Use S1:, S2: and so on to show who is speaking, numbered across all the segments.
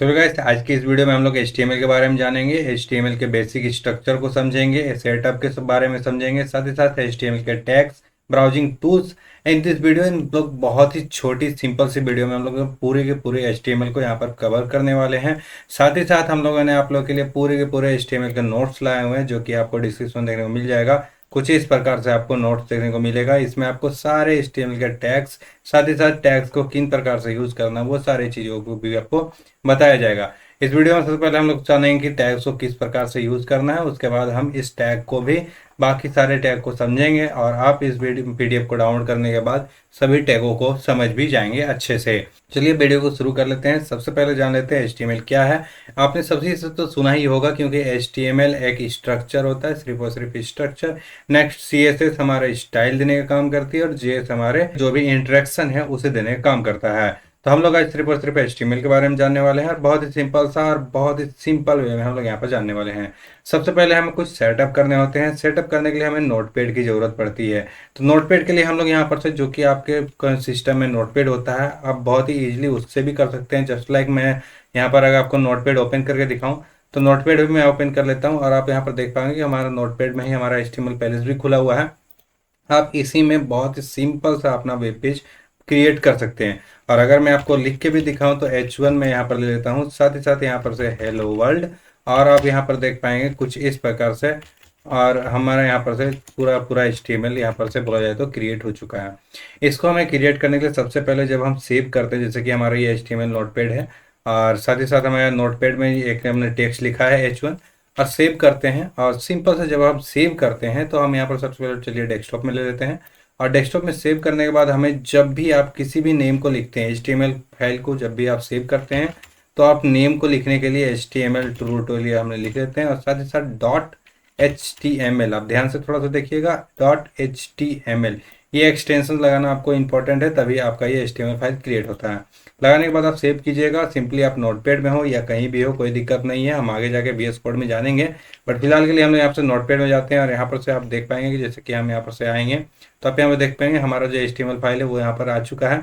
S1: So guys, आज की इस वीडियो में हम लोग HTML के बारे में जानेंगे। HTML के बेसिक स्ट्रक्चर को समझेंगे, सेटअप के बारे में समझेंगे, साथ ही साथ HTML के tags, browsing tools. In this video इन लोग बहुत ही छोटी सिंपल सी वीडियो में हम लोग पूरे के पूरे HTML को यहाँ पर कवर करने वाले हैं। साथ ही साथ हम लोगों ने आप लोग के लिए पूरे के पूरे HTML के नोट्स लाए हुए हैं, जो कि आपको डिस्क्रिप्शन देखने को मिल जाएगा। कुछ इस प्रकार से आपको नोट्स देखने को मिलेगा। इसमें आपको सारे HTML के टैग्स, साथ ही साथ टैग्स को किन प्रकार से यूज करना, वो सारी चीज़ों को भी आपको बताया जाएगा। इस वीडियो में सबसे पहले हम लोग जानेंगे कि टैग्स को किस प्रकार से यूज करना है। उसके बाद हम इस टैग को भी, बाकी सारे टैग को समझेंगे, और आप इस वीडियो PDF को डाउनलोड करने के बाद सभी टैगों को समझ भी जाएंगे अच्छे से। चलिए वीडियो को शुरू कर लेते हैं। सबसे पहले जान लेते हैं HTML क्या है। आपने सबसे से तो सुना ही होगा, क्योंकि HTML एक स्ट्रक्चर होता है, सिर्फ और सिर्फ स्ट्रक्चर। नेक्स्ट CSS हमारा स्टाइल देने का काम करती है, और JS हमारे जो भी इंटरेक्शन है उसे देने का काम करता है। तो हम लोग आज सिर्फ और सिर्फ HTML के बारे में जानने वाले हैं, और बहुत ही सिंपल सा और बहुत ही सिंपल वे में हम लोग यहाँ पर जानने वाले हैं। सबसे पहले हमें कुछ सेटअप करने होते हैं। सेटअप करने के लिए हमें नोटपैड की ज़रूरत पड़ती है। तो नोटपैड के लिए हम लोग यहाँ पर से, जो कि आपके सिस्टम में नोटपैड होता है, आप बहुत ही ईजिली उससे भी कर सकते हैं। जस्ट लाइक मैं यहाँ पर अगर आपको नोटपैड ओपन करके दिखाऊँ, तो नोटपैड भी मैं ओपन कर लेता हूँ, और आप यहाँ पर देख पाएंगे कि हमारा नोटपैड में ही हमारा HTML पैलेस भी खुला हुआ है। आप इसी में बहुत ही सिंपल सा अपना वेब पेज क्रिएट कर सकते हैं। और अगर मैं आपको लिख के भी दिखाऊं, तो H1 में यहाँ पर ले लेता हूँ, साथ ही साथ यहाँ पर से हेलो वर्ल्ड, और आप यहाँ पर देख पाएंगे कुछ इस प्रकार से। और हमारा यहाँ पर से पूरा पूरा HTML यहाँ पर से बोला जाए तो क्रिएट हो चुका है। इसको हमें क्रिएट करने के लिए सबसे पहले जब हम सेव करते हैं, जैसे कि हमारा ये HTML नोटपैड है, और साथ ही साथ हमारे नोटपैड में एक हमने टेक्स्ट लिखा है H1, और सेव करते हैं। और सिंपल से जब हम सेव करते हैं, तो हम यहाँ पर सबसे पहले चलिए डेस्कटॉप में ले लेते हैं। और डेस्कटॉप में सेव करने के बाद हमें, जब भी आप किसी भी नेम को लिखते हैं, HTML फाइल को जब भी आप सेव करते हैं, तो आप नेम को लिखने के लिए HTML ट्यूटोरियल हमने लिख लेते हैं, और साथ ही साथ .html, आप ध्यान से थोड़ा सा देखिएगा, .html ये एक्सटेंशन लगाना आपको इंपॉर्टेंट है, तभी आपका ये HTML फाइल क्रिएट होता है। लगाने के बाद आप सेव कीजिएगा। सिंपली आप नोटपैड में हो या कहीं भी हो, कोई दिक्कत नहीं है, हम आगे जाके VS कोड में जानेंगे। बट फिलहाल के लिए हम यहाँ से नोटपैड में जाते हैं, और यहाँ पर से आप देख पाएंगे कि जैसे कि हम यहाँ पर से आएंगे, तो आप यहाँ पर देख पाएंगे हमारा जो HTML फाइल है वो यहाँ पर आ चुका है।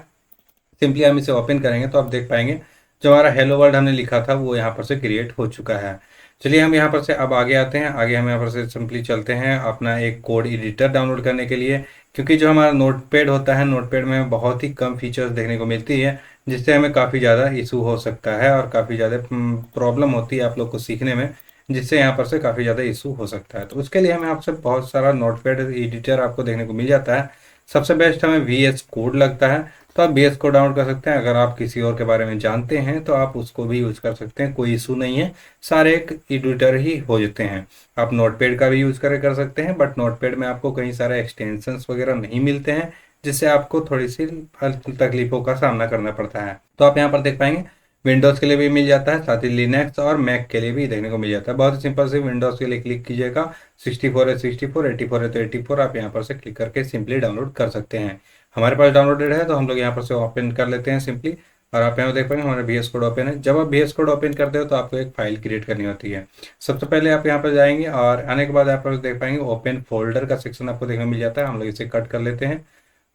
S1: सिंपली हम इसे ओपन करेंगे तो आप देख पाएंगे जो हमारा हेलो वर्ल्ड हमने लिखा था वो यहाँ पर से क्रिएट हो चुका है। चलिए हम यहाँ पर से अब आगे आते हैं। आगे हम यहाँ पर से सिंपली चलते हैं अपना एक कोड एडिटर डाउनलोड करने के लिए, क्योंकि जो हमारा नोटपैड होता है, नोटपैड में बहुत ही कम फीचर्स देखने को मिलती है, जिससे हमें काफ़ी ज़्यादा इशू हो सकता है, और काफ़ी ज़्यादा प्रॉब्लम होती है आप लोग को सीखने में, जिससे यहाँ पर से काफ़ी ज़्यादा इशू हो सकता है। तो उसके लिए हमें आपसे बहुत सारा नोटपैड एडिटर आपको देखने को मिल जाता है। सबसे बेस्ट हमें VS कोड लगता है, तो आप VS को डाउनलोड कर सकते हैं। अगर आप किसी और के बारे में जानते हैं तो आप उसको भी यूज़ कर सकते हैं, कोई इशू नहीं है, सारे एक एडिटर ही हो जाते हैं। आप नोटपैड का भी यूज़ कर सकते हैं, बट नोटपैड में आपको कई सारे एक्सटेंशंस वगैरह नहीं मिलते हैं, जिससे आपको थोड़ी सी तकलीफों का सामना करना पड़ता है। तो आप यहाँ पर देख पाएंगे विंडोज़ के लिए भी मिल जाता है, साथ ही लिनक्स और मैक के लिए भी देखने को मिल जाता है। बहुत ही सिंपल से विंडोज़ के लिए क्लिक कीजिएगा, 64 है 64, 84 है तो 84, आप यहाँ पर से क्लिक करके सिंपली डाउनलोड कर सकते हैं। हमारे पास डाउनलोडेड है, तो हम लोग यहाँ पर से ओपन कर लेते हैं सिंपली। और आप यहाँ देख पाएंगे हमारा VS कोड ओपन है। जब आप VS कोड ओपन करते हो, तो आपको एक फाइल क्रिएट करनी होती है। सबसे पहले आप यहाँ पर जाएंगे, और आने के बाद आप देख पाएंगे ओपन फोल्डर का सेक्शन आपको देखने को मिल जाता है। हम लोग इसे कट कर लेते हैं,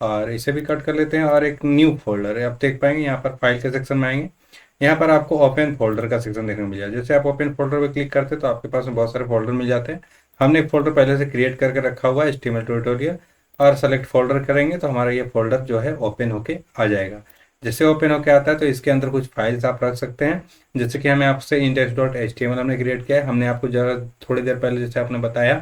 S1: और इसे भी कट कर लेते हैं, और एक न्यू फोल्डर है, आप देख पाएंगे यहाँ पर फाइल के सेक्शन में आएंगे। यहाँ पर आपको ओपन फोल्डर का सेक्शन देखने को मिल जाए। जैसे आप ओपन फोल्डर पर क्लिक करते हैं, तो आपके पास में बहुत सारे फोल्डर मिल जाते हैं। हमने एक फोल्डर पहले से क्रिएट करके रखा हुआ है, HTML ट्यूटोरियल, और सेलेक्ट फोल्डर करेंगे तो हमारा ये फोल्डर जो है ओपन होके आ जाएगा। जैसे ओपन होके आता है, तो इसके अंदर कुछ फाइल्स आप रख सकते हैं। जैसे कि हमें आपसे index.html हमने क्रिएट किया है। हमने आपको जरा थोड़ी देर पहले जैसे आपने बताया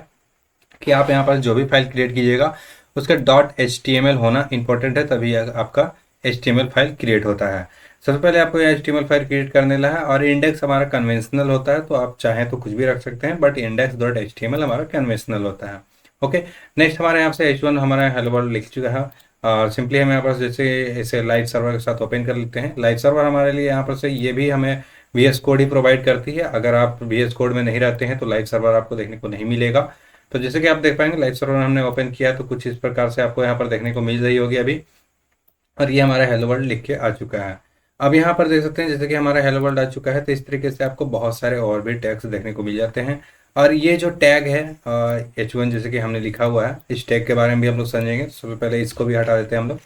S1: कि आप यहाँ पर जो भी फाइल क्रिएट कीजिएगा, उसका .html होना इंपॉर्टेंट है, तभी आपका HTML फाइल क्रिएट होता है। सबसे पहले आपको यह HTML फाइल क्रिएट करने ला है, और इंडेक्स हमारा कन्वेंशनल होता है, तो आप चाहें तो कुछ भी रख सकते हैं, बट index.html हमारा कन्वेंशनल होता है। ओके, नेक्स्ट हमारे यहाँ से H1 हमारा हेलो वर्ल्ड लिख चुका है। और सिंपली हमें यहाँ पर जैसे इसे लाइव सर्वर के साथ ओपन कर लेते हैं। लाइव सर्वर हमारे लिए यहाँ पर से ये भी हमें VS कोड ही प्रोवाइड करती है। अगर आप VS कोड में नहीं रहते हैं, तो लाइव सर्वर आपको देखने को नहीं मिलेगा। तो जैसे कि आप देख पाएंगे लाइव सर्वर हमने ओपन किया, तो कुछ इस प्रकार से आपको यहाँ पर देखने को मिल रही होगी अभी, और ये हमारा हेलो वर्ल्ड लिख के आ चुका है। अब यहाँ पर देख सकते हैं जैसे कि हमारा हेलो वर्ल्ड आ चुका है, तो इस तरीके से आपको बहुत सारे और भी टैग्स देखने को मिल जाते हैं। और ये जो टैग है H1 जैसे कि हमने लिखा हुआ है, इस टैग के बारे में भी हम लोग समझेंगे। सबसे पहले इसको भी हटा देते हैं हम लोग,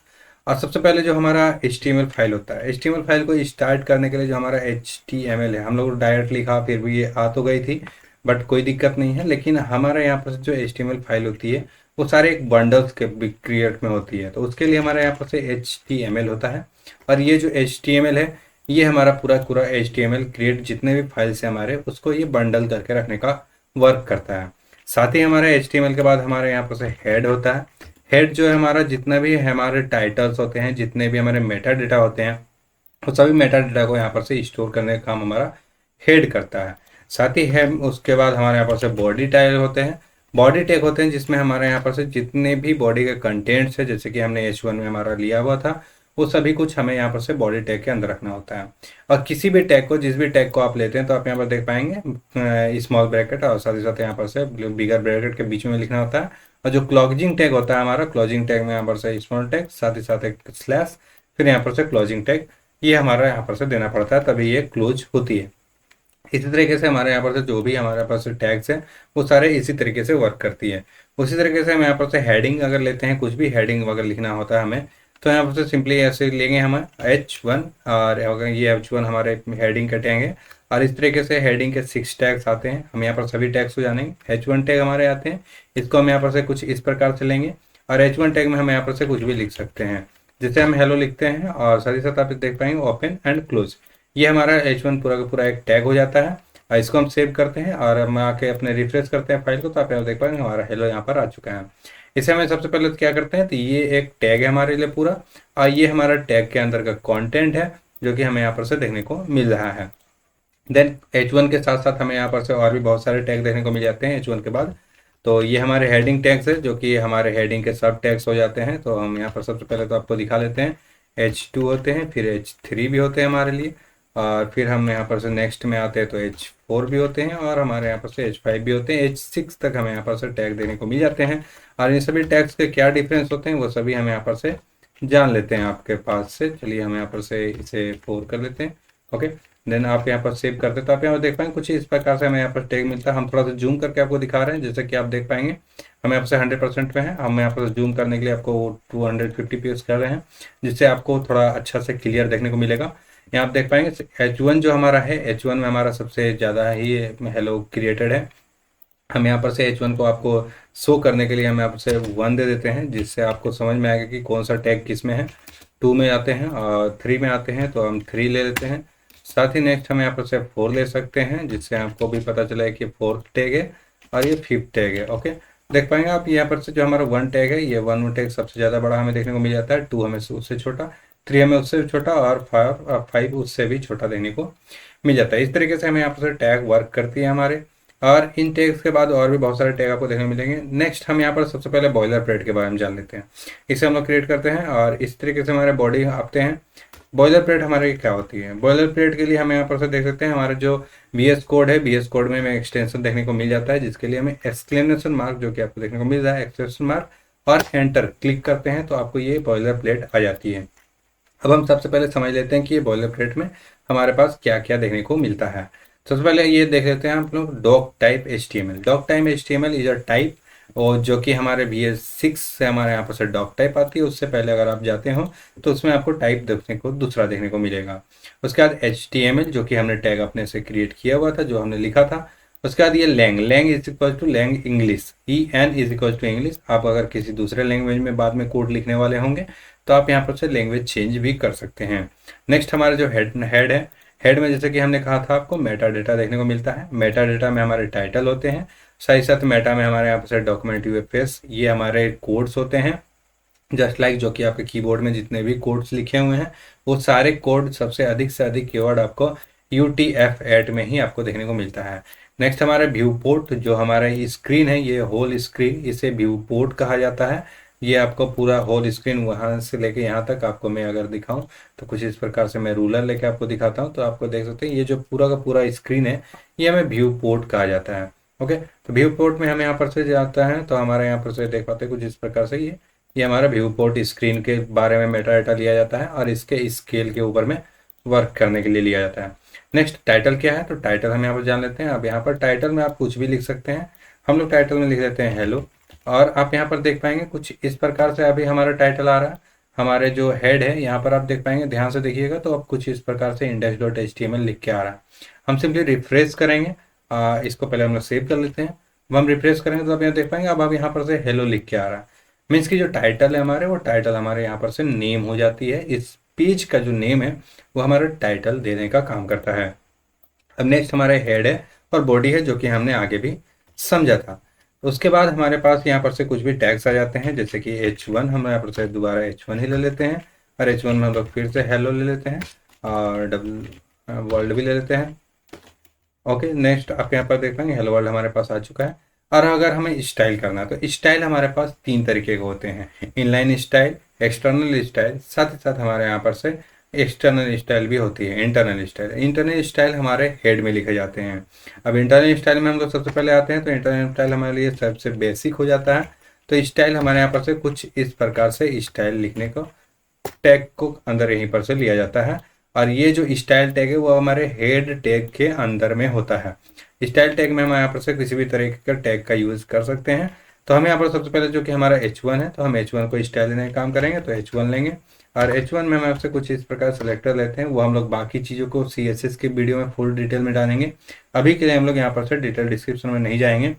S1: और सबसे पहले जो हमारा HTML फाइल होता है, HTML फाइल को स्टार्ट करने के लिए जो हमारा HTML है, हम लोग डायरेक्ट लिखा फिर भी ये आ तो गई थी, बट कोई दिक्कत नहीं है। लेकिन हमारे यहाँ पर जो HTML फाइल होती है वो सारे एक बंडल्स के क्रिएट में होती है, तो उसके लिए हमारे यहाँ पर से HTML होता है। और ये जो HTML है ये हमारा पूरा पूरा HTML क्रिएट जितने भी फाइल्स हैं हमारे, उसको ये बंडल करके रखने का वर्क करता है। साथ ही हमारे HTML के बाद हमारे यहाँ पर से हेड होता है। हेड जो है हमारा जितना भी हमारे टाइटल्स होते हैं, जितने भी हमारे मेटा डेटा होते हैं, वो सभी मेटा डेटा को यहाँ पर से स्टोर करने का काम हमारा हेड करता है। साथ ही है उसके बाद हमारे यहाँ पर से बॉडी टैग होते हैं, बॉडी टैग होते हैं जिसमें हमारे यहाँ पर से जितने भी बॉडी के कंटेंट्स है, जैसे कि हमने H1 में हमारा लिया हुआ था, वो सभी कुछ हमें यहाँ पर से बॉडी टैग के अंदर रखना होता है। और किसी भी टैग को, जिस भी टैग को आप लेते हैं, तो आप यहाँ पर देख पाएंगे स्मॉल ब्रैकेट और साथ ही साथ यहाँ पर से बिगर ब्रैकेट के बीच में लिखना होता है। और जो क्लोजिंग टैग होता है हमारा, क्लोजिंग टैग में यहाँ पर से स्मॉल टैग, साथ ही साथ एक स्लैश, फिर यहाँ पर से क्लोजिंग टैग, ये हमारा यहाँ पर से देना पड़ता है, तभी ये क्लोज होती है। इसी तरीके से हमारे यहाँ पर से जो भी हमारे पास टैग्स हैं वो सारे इसी तरीके से वर्क करती है। उसी तरीके से हम यहाँ पर से हेडिंग अगर लेते हैं, कुछ भी हेडिंग वगैरह लिखना होता है हमें, तो यहाँ पर से सिंपली ऐसे लेंगे हम H1, और अगर ये H1 हमारे हेडिंग के टैग है। और इस तरीके से हेडिंग के 6 टैग्स आते हैं, हम यहाँ पर सभी टैग्स को जानेंगे। H1 टैग हमारे आते हैं, इसको हम यहाँ पर से कुछ इस प्रकार से लेंगे, और H1 टैग में हम यहाँ पर से कुछ भी लिख सकते हैं, जैसे हम हेलो लिखते हैं। और साथ ही साथ आप देख पाएंगे ओपन एंड क्लोज, ये हमारा H1 पूरा का पूरा एक टैग हो जाता है। और इसको हम सेव करते हैं और हम आके अपने रिफ्रेश करते हैं फाइल को, तो आप यहाँ देख पाएंगे हमारा हेलो यहाँ पर आ चुका है। इसे हमें सबसे पहले क्या करते हैं, तो ये एक टैग है हमारे लिए पूरा, और ये हमारा टैग के अंदर का कंटेंट है जो कि हमें यहाँ पर से देखने को मिल रहा है। देन H1 के साथ साथ हमें यहाँ पर से और भी बहुत सारे टैग देखने को मिल जाते हैं H1 के बाद। तो ये हमारे हेडिंग टैग्स है, जो कि हमारे हेडिंग के सब टैग्स हो जाते हैं। तो हम यहाँ पर सबसे पहले तो आपको दिखा लेते हैं, H2 होते हैं, फिर H3 भी होते हैं हमारे लिए, और फिर हम यहाँ पर से नेक्स्ट में आते हैं तो H4 भी होते हैं, और हमारे यहाँ पर से H5 भी होते हैं, H6 तक हमें यहाँ पर से टैग देने को मिल जाते हैं। और इन सभी टैग्स के क्या डिफरेंस होते हैं वो सभी हम यहाँ पर से जान लेते हैं आपके पास से। चलिए हम यहाँ पर से इसे 4 कर लेते हैं। ओके, देन आप यहाँ पर सेव करते हैं, तो आप यहाँ पर देख पाएंगे कुछ इस प्रकार से हमें यहाँ पर टैग मिलता है। हम थोड़ा सा जूम करके आपको दिखा रहे हैं, जैसे कि आप देख पाएंगे हम यहाँ पर से 100% पे है। हम यहाँ पर जूम करने के लिए आपको 250 पे यूज़ कर रहे हैं, जिससे आपको थोड़ा अच्छा से क्लियर देखने को मिलेगा। यहाँ आप देख पाएंगे H1 जो हमारा है, H1 में हमारा सबसे ज़्यादा ही हेलो क्रिएटेड है। हम यहाँ पर से H1 को आपको शो करने के लिए हम यहाँ पर से 1 दे देते हैं, जिससे आपको समझ में आएगा कि कौन सा टैग किस में है। 2 में आते हैं और 3 में आते हैं, तो हम 3 ले लेते हैं। साथ ही नेक्स्ट हम यहाँ पर से 4 ले सकते हैं, जिससे आपको भी पता चला है कि 4th टैग है और ये 5th टैग है। ओके, देख पाएंगे आप यहाँ पर से जो हमारा 1 टैग है, ये 1 टैग सबसे ज़्यादा बड़ा हमें देखने को मिल जाता है, 2 हमें उससे छोटा, 3 हमें उससे छोटा, और 5 उससे भी छोटा देखने को मिल जाता है। इस तरीके से हमें यहाँ पर टैग वर्क करती है हमारे। और इन टैग्स के बाद और भी बहुत सारे टैग आपको देखने को मिलेंगे। नेक्स्ट हम यहाँ पर सबसे पहले बॉयलर प्लेट के बारे में जान लेते हैं। इसे हम लोग क्रिएट करते हैं और इस तरीके से हमारे बॉडी आते हैं। बॉयलर प्लेट हमारे क्या होती है, बॉयलर प्लेट के लिए हम यहाँ पर से देख सकते हैं हमारा जो VS कोड है, VS कोड में हमें एक्सटेंशन देखने को मिल जाता है, जिसके लिए हमें एक्सक्लेमेशन मार्क जो कि आपको देखने को मिल रहा है, एक्सक्लेमेशन मार्क, और एंटर क्लिक करते हैं तो आपको ये बॉयलर प्लेट आ जाती है। अब हम सबसे पहले समझ लेते हैं कि ये बॉयलर प्लेट में हमारे पास क्या क्या देखने को मिलता है। सबसे पहले ये देख लेते हैं आप लोग doc type HTML। Doc type HTML is a type, और जो कि हमारे VS6 से हमारे यहाँ पर से डॉक टाइप आती है। उससे पहले अगर आप जाते हो तो उसमें आपको टाइप दूसरा देखने को मिलेगा। उसके बाद HTML जो कि हमने टैग अपने से क्रिएट किया हुआ था, जो हमने लिखा था। उसके बाद ये lang is equal to lang English, EN is equal to English. आप अगर किसी दूसरे लैंग्वेज में बाद में कोड लिखने वाले होंगे तो आप यहाँ पर से लैंग्वेज चेंज भी कर सकते हैं। नेक्स्ट हमारा जो हेड है, हेड में जैसे कि हमने कहा था आपको मेटा डेटा देखने को मिलता है। मेटा डेटा में हमारे टाइटल होते हैं, साथ ही साथ मेटा में हमारे यहाँ पर डॉक्यूमेंट UFS, ये हमारे कोड्स होते हैं। जस्ट लाइक जो कि आपके कीबोर्ड में जितने भी कोड्स लिखे हुए हैं वो सारे कोड सबसे अधिक से अधिक कीवर्ड आपको UTF-8 में ही आपको देखने को मिलता है। नेक्स्ट हमारा व्यू पोर्ट, जो हमारा स्क्रीन है, ये होल स्क्रीन, इसे व्यू पोर्ट कहा जाता है। ये आपको पूरा होल स्क्रीन वहाँ से लेके यहाँ तक आपको मैं अगर दिखाऊं तो कुछ इस प्रकार से मैं रूलर लेके आपको दिखाता हूँ, तो आपको देख सकते हैं ये जो पूरा का पूरा स्क्रीन है ये हमें व्यू पोर्ट कहा जाता है। ओके, तो व्यू पोर्ट में हमें यहाँ पर से जाता है तो हमारे यहाँ पर से देख पाते हैं कुछ इस प्रकार से ये हमारा व्यू पोर्ट स्क्रीन के बारे में मेटा डेटा लिया जाता है और इसके स्केल के ऊपर में वर्क करने के लिए लिया जाता है। नेक्स्ट टाइटल क्या है, तो टाइटल हम यहाँ पर जान लेते हैं। अब यहाँ पर टाइटल में आप कुछ भी लिख सकते हैं, हम लोग टाइटल में लिख देते हैं हेलो, और आप यहाँ पर देख पाएंगे कुछ इस प्रकार से अभी हमारा टाइटल आ रहा है। हमारे जो हेड है यहाँ पर आप देख पाएंगे, ध्यान से देखिएगा तो अब कुछ इस प्रकार से index.html लिख के आ रहा है। हम सिंपली रिफ्रेश करेंगे, इसको पहले हम लोग सेव कर लेते हैं। अब हम रिफ्रेश करेंगे तो आप यहाँ देख पाएंगे अब यहाँ पर से हेलो लिख के आ रहा है। मीन्स की जो टाइटल है हमारे, वो टाइटल हमारे यहाँ पर से नेम हो जाती है। इस पेज का जो नेम है वो हमारा टाइटल देने का काम करता है। अब नेक्स्ट हमारे हेड है और बॉडी है, जो कि हमने आगे भी समझा था। उसके बाद हमारे पास यहाँ पर से कुछ भी टैग्स आ जाते हैं, जैसे कि H1, हम यहाँ पर से दोबारा H1 ही ले लेते हैं और H1 में हम लोग फिर से हेलो ले लेते हैं और डबल वर्ल्ड भी ले लेते हैं। ओके, नेक्स्ट आप यहाँ पर देख पाएंगे हेलो वर्ल्ड हमारे पास आ चुका है। और अगर हमें स्टाइल करना है तो स्टाइल हमारे पास 3 तरीके के होते हैं, इनलाइन स्टाइल, एक्सटर्नल स्टाइल, साथ ही साथ हमारे यहाँ पर से एक्सटर्नल स्टाइल भी होती है, इंटरनल स्टाइल। इंटरनल स्टाइल हमारे हेड में लिखे जाते हैं। अब इंटरनल स्टाइल में हम लोग सबसे पहले आते हैं, तो इंटरनल स्टाइल हमारे लिए सबसे बेसिक हो जाता है। तो स्टाइल हमारे यहाँ पर से कुछ इस प्रकार से स्टाइल लिखने को टैग को अंदर यहीं पर से लिया जाता है। और ये जो स्टाइल टैग है वो हमारे हेड टैग के अंदर में होता है। स्टाइल टैग में हम यहाँ पर से किसी भी तरीके का टैग का यूज कर सकते हैं। तो हम यहाँ पर सबसे पहले जो कि हमारा H1 है, तो हम H1 को स्टाइल देने का काम करेंगे, तो H1 लेंगे। और H1 में हम आपसे कुछ इस प्रकार सेलेक्टर लेते हैं, वो हम लोग बाकी चीज़ों को CSS के वीडियो में फुल डिटेल में डालेंगे। अभी के लिए हम लोग यहाँ पर से डिटेल डिस्क्रिप्शन में नहीं जाएंगे।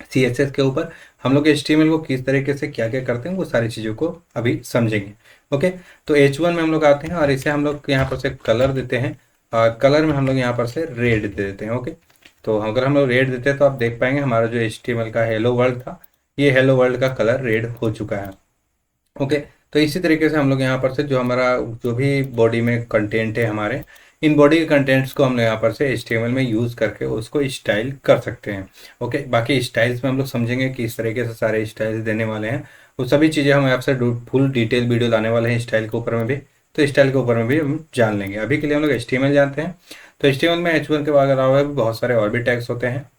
S1: CSS के ऊपर हम लोग HTML को किस तरीके से क्या क्या करते हैं वो सारी चीज़ों को अभी समझेंगे। ओके, तो H1 में हम लोग आते हैं और इसे हम लोग यहाँ पर से कलर देते हैं। और कलर में हम लोग यहाँ पर से रेड दे देते हैं। ओके, तो अगर हम लोग रेड देते हैं तो आप देख पाएंगे हमारा जो HTML का हेलो वर्ल्ड था, ये हेलो वर्ल्ड का कलर रेड हो चुका है। ओके, तो इसी तरीके से हम लोग यहाँ पर से जो हमारा जो भी बॉडी में कंटेंट है हमारे, इन बॉडी के कंटेंट्स को हम लोग यहाँ पर से HTML में यूज़ करके उसको स्टाइल कर सकते हैं। ओके, बाकी स्टाइल्स में हम लोग समझेंगे कि इस तरीके से सारे स्टाइल्स देने वाले हैं। वो सभी चीज़ें हम आपसे फुल डिटेल वीडियो लाने वाले हैं स्टाइल के ऊपर में भी, तो स्टाइल के ऊपर में भी हम जान लेंगे। अभी के लिए हम लोग HTML जानते हैं। तो HTML में H1 के अलावा भी बहुत सारे और भी टैग्स होते हैं।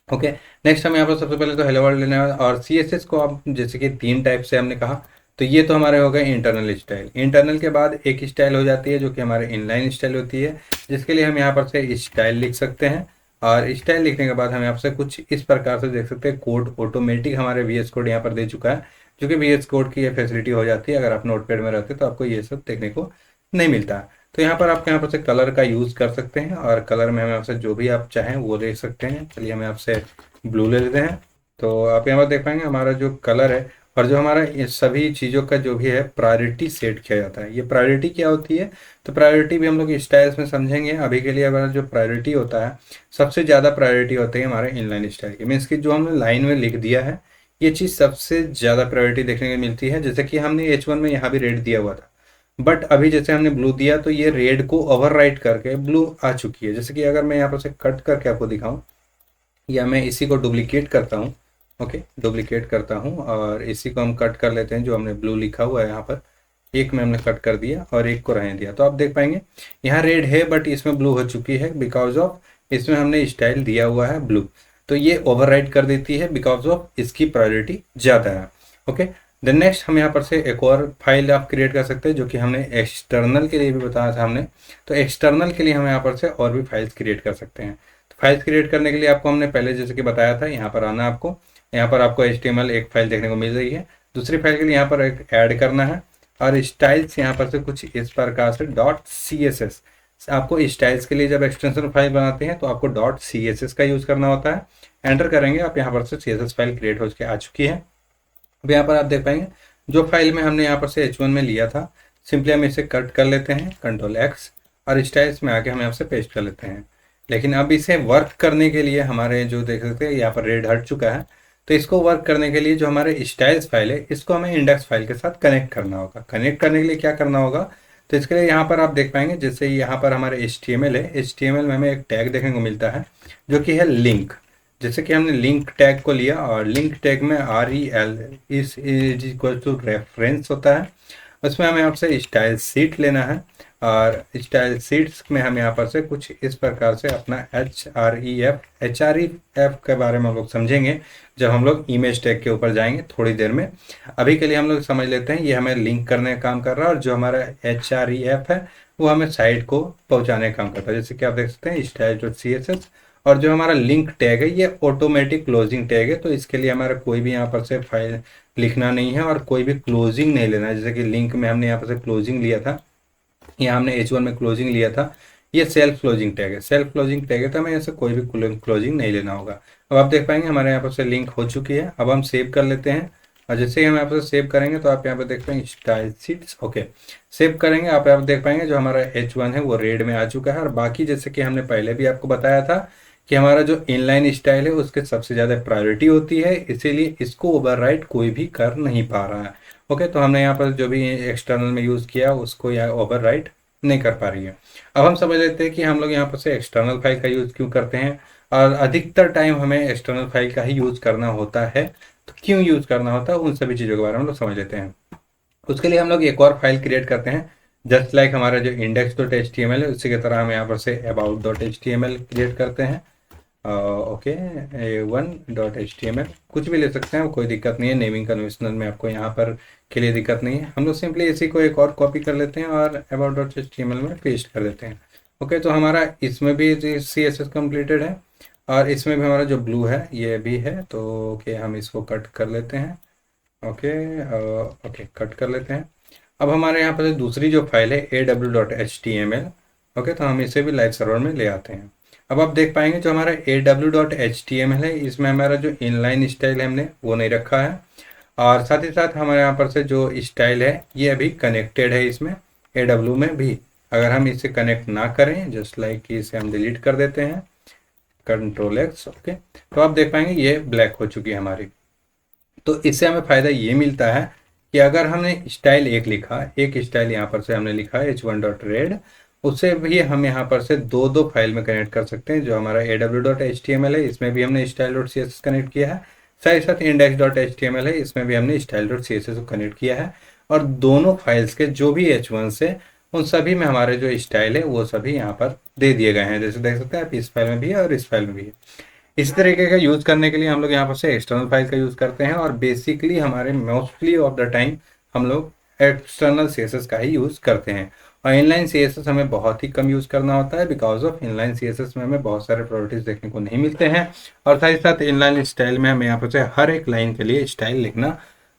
S1: ओके, नेक्स्ट हम यहाँ पर सबसे पहले तो हेलो वर्ल्ड लेने वाले, और CSS को आप जैसे कि 3 टाइप से हमने कहा, तो ये तो हमारे हो गए इंटरनल स्टाइल। इंटरनल के बाद एक स्टाइल हो जाती है जो कि हमारे इनलाइन स्टाइल होती है, जिसके लिए हम यहाँ पर से स्टाइल लिख सकते हैं। और स्टाइल लिखने के बाद हम यहाँ से कुछ इस प्रकार से देख सकते हैं, कोड ऑटोमेटिक हमारे VS कोड यहाँ पर दे चुका है, जो कि VS कोड की ये फैसिलिटी हो जाती है। अगर आप नोटपैड में रहते तो आपको ये सब देखने को नहीं मिलता। तो यहाँ पर आप यहाँ पर से कलर का यूज़ कर सकते हैं, और कलर में हमें आपसे जो भी आप चाहें वो ले सकते हैं। चलिए हमें आपसे ब्लू ले लेते हैं। तो आप यहाँ पर देख पाएंगे हमारा जो कलर है और जो हमारा ये सभी चीज़ों का जो भी है प्रायोरिटी सेट किया जाता है। ये प्रायोरिटी क्या होती है, तो प्रायोरिटी भी हम लोग स्टाइल्स में समझेंगे। अभी के लिए हमारा जो प्रायोरिटी होता है, सबसे ज़्यादा प्रायोरिटी होती है हमारे इनलाइन स्टाइल की। मीन्स कि जो हमने लाइन में लिख दिया है, ये चीज़ सबसे ज़्यादा प्रायोरिटी देखने को मिलती है। जैसे कि हमने H1 में यहाँ भी रेड दिया हुआ था, बट अभी जैसे हमने ब्लू दिया तो ये रेड को ओवरराइट करके ब्लू आ चुकी है। जैसे कि अगर मैं यहाँ पर से कट करके आपको दिखाऊं, या मैं इसी को डुप्लीकेट करता हूँ। ओके, डुप्लीकेट करता हूँ और इसी को हम कट कर लेते हैं। जो हमने ब्लू लिखा हुआ है यहाँ पर, एक में हमने कट कर दिया और एक को रहने दिया, तो आप देख पाएंगे यहाँ रेड है बट इसमें ब्लू हो चुकी है, बिकॉज ऑफ इसमें हमने स्टाइल दिया हुआ है ब्लू। तो ये ओवरराइड कर देती है बिकॉज ऑफ इसकी प्रायोरिटी ज़्यादा है। ओके, देन नेक्स्ट हम यहाँ पर से एक और फाइल आप क्रिएट कर सकते हैं, जो कि हमने एक्सटर्नल के लिए भी बताया था हमने। तो एक्सटर्नल के लिए हम यहाँ पर से और भी फाइल्स क्रिएट कर सकते हैं। तो फाइल्स क्रिएट करने के लिए आपको हमने पहले जैसे कि बताया था, यहाँ पर आना आपको। यहाँ पर आपको HTML एक फाइल देखने को मिल रही है। दूसरी फाइल के लिए यहाँ पर एक ऐड करना है, और स्टाइल्स यहाँ पर से कुछ इस प्रकार से .css। आपको स्टाइल्स के लिए जब एक्सटेंशन फाइल बनाते हैं तो आपको .css का यूज़ करना होता है। एंटर करेंगे आप, यहाँ पर से CSS फाइल क्रिएट हो आ चुकी है। अब यहाँ पर आप देख पाएंगे जो फाइल में हमने यहाँ पर से H1 में लिया था, सिंपली हम इसे कट कर लेते हैं Ctrl+X, और स्टाइल्स में आके हम यहाँ से पेस्ट कर लेते हैं। लेकिन अब इसे वर्क करने के लिए हमारे जो देख सकते हैं यहाँ पर रेड हट चुका है, तो इसको वर्क करने के लिए जो हमारे स्टाइल्स फाइल है, इसको हमें इंडेक्स फाइल के साथ कनेक्ट करना होगा। कनेक्ट करने के लिए क्या करना होगा, तो इसके लिए यहाँ पर आप देख पाएंगे जैसे यहाँ पर हमारे HTML है, HTML में हमें एक टैग देखने को मिलता है जो कि है लिंक। जैसे कि हमने लिंक टैग को लिया, और लिंक टैग में REL is equal to reference होता है। उसमें हमें आपसे स्टाइल सीट लेना है, और स्टाइल सीट्स में हम यहाँ पर से कुछ इस प्रकार से अपना href के बारे में हम लोग समझेंगे जब हम लोग इमेज टैग के ऊपर जाएंगे थोड़ी देर में। अभी के लिए हम लोग समझ लेते हैं ये हमें लिंक करने का काम कर रहा है, और जो हमारा href है वो हमें साइट को पहुँचाने का काम करता है। जैसे कि आप देख सकते हैं style.css, और जो हमारा लिंक टैग है ये ऑटोमेटिक क्लोजिंग टैग है, तो इसके लिए हमारा कोई भी यहाँ पर से फाइल लिखना नहीं है और कोई भी क्लोजिंग नहीं लेना है। जैसे कि लिंक में हमने यहाँ पर से क्लोजिंग लिया था, यहाँ हमने H1 में क्लोजिंग लिया था, ये सेल्फ क्लोजिंग टैग है, सेल्फ क्लोजिंग टैग है, तो हमें ऐसे कोई भी क्लोजिंग नहीं लेना होगा। अब आप देख पाएंगे हमारे यहाँ पर से लिंक हो चुकी है। अब हम सेव कर लेते हैं, और जैसे ही हम यहाँ पर सेव करेंगे तो आप यहाँ पर देख पाएंगे स्टाइल शीट्स। ओके, सेव करेंगे आप यहाँ पर देख पाएंगे जो हमारा H1 है वो रेड में आ चुका है। और बाकी जैसे कि हमने पहले भी आपको बताया था कि हमारा जो इनलाइन स्टाइल है उसके सबसे ज़्यादा प्रायोरिटी होती है, इसीलिए इसको ओवरराइट कोई भी कर नहीं पा रहा है। ओके, तो हमने यहाँ पर जो भी एक्सटर्नल में यूज़ किया उसको यहाँ ओवरराइट नहीं कर पा रही है। अब हम समझ लेते हैं कि हम लोग यहाँ पर से एक्सटर्नल फाइल का यूज़ क्यों करते हैं, और अधिकतर टाइम हमें एक्सटर्नल फाइल का ही यूज़ करना होता है। तो क्यों यूज़ करना होता है उन सभी चीज़ों के बारे में हम लोग समझ लेते हैं। उसके लिए हम लोग एक और फाइल क्रिएट करते हैं, जस्ट लाइक हमारा जो index.html है उसी की तरह हम यहाँ पर से about.html क्रिएट करते हैं। ओके, a1.html कुछ भी ले सकते हैं, कोई दिक्कत नहीं है। नेमिंग कन्वेंशनल में आपको यहाँ पर के लिए दिक्कत नहीं है। हम लोग सिंपली इसी को एक और कॉपी कर लेते हैं और about.html में पेस्ट कर देते हैं। ओके, तो हमारा इसमें भी CSS कंप्लीटेड है और इसमें भी हमारा जो ब्लू है ये भी है। तो ओके, हम इसको कट कर लेते हैं। ओके, ओके कट कर लेते हैं। अब हमारे यहाँ पर दूसरी जो फाइल है aw.html, ओके, तो हम इसे भी लाइव सर्वर में ले आते हैं। अब आप देख पाएंगे जो हमारा aw.html है इसमें हमारा जो इनलाइन स्टाइल है हमने वो नहीं रखा है, और साथ ही साथ हमारे यहाँ पर से जो स्टाइल है ये अभी कनेक्टेड है इसमें aw में भी। अगर हम इसे कनेक्ट ना करें, जस्ट लाइक इसे हम डिलीट कर देते हैं, Ctrl+X। ओके, तो आप देख पाएंगे ये ब्लैक हो चुकी है हमारी। तो इससे हमें फ़ायदा ये मिलता है कि अगर हमने स्टाइल एक लिखा, एक स्टाइल यहाँ पर से हमने लिखा है h1.red, उससे भी हम यहाँ पर से दो दो फाइल में कनेक्ट कर सकते हैं। जो हमारा aw.html है इसमें भी हमने style.css कनेक्ट किया है, साथ ही साथ index.html है इसमें भी हमने style.css को कनेक्ट किया है, और दोनों फाइल्स के जो भी H1 से उन सभी में हमारे जो स्टाइल है वो सभी यहाँ पर दे दिए गए हैं। जैसे देख सकते हैं आप इस फाइल में भी है और इस फाइल में भी है। इस तरीके का यूज़ करने के लिए हम लोग यहाँ पर से एक्सटर्नल फाइल का यूज़ करते हैं, और बेसिकली हमारे मोस्टली ऑफ द टाइम हम लोग एक्सटर्नल CSS का ही यूज़ करते हैं। और इनलाइन CSS हमें बहुत ही कम यूज़ करना होता है, बिकॉज ऑफ इनलाइन CSS में हमें बहुत सारे प्रॉपर्टीज़ देखने को नहीं मिलते हैं, और साथ ही साथ इनलाइन स्टाइल में हमें यहाँ पर से हर एक लाइन के लिए स्टाइल लिखना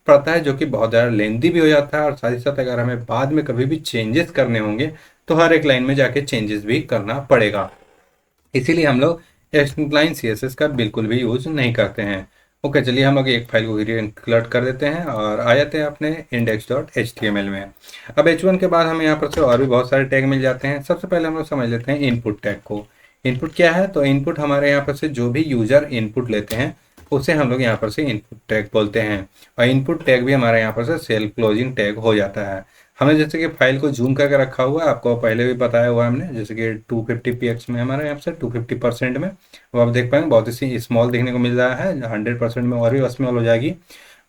S1: पड़ता है, जो कि बहुत ज़्यादा लेंथी भी हो जाता है। और साथ ही साथ अगर हमें बाद में कभी भी चेंजेस करने होंगे तो हर एक लाइन में जाके चेंजेस भी करना पड़ेगा, इसीलिए हम लोग इनलाइन CSS का बिल्कुल भी यूज़ नहीं करते हैं। ओके, चलिए हम लोग एक फाइल को इंक्लूड कर देते हैं और आ जाते हैं अपने index.html में। अब H1 के बाद हमें यहाँ पर से और भी बहुत सारे टैग मिल जाते हैं। सबसे पहले हम लोग समझ लेते हैं इनपुट टैग को। इनपुट क्या है, तो इनपुट हमारे यहाँ पर से जो भी यूज़र इनपुट लेते हैं उसे हम लोग यहाँ पर से इनपुट टैग बोलते हैं, और इनपुट टैग भी हमारे यहाँ पर से सेल्फ क्लोजिंग टैग हो जाता है। हमने जैसे कि फाइल को जूम करके रखा हुआ है, आपको पहले भी बताया हुआ है हमने, जैसे कि 250px में हमारे यहाँ से 250% में। अब आप देख पाएंगे बहुत ही स्मॉल देखने को मिल रहा है, 100% में और भी स्मॉल हो जाएगी,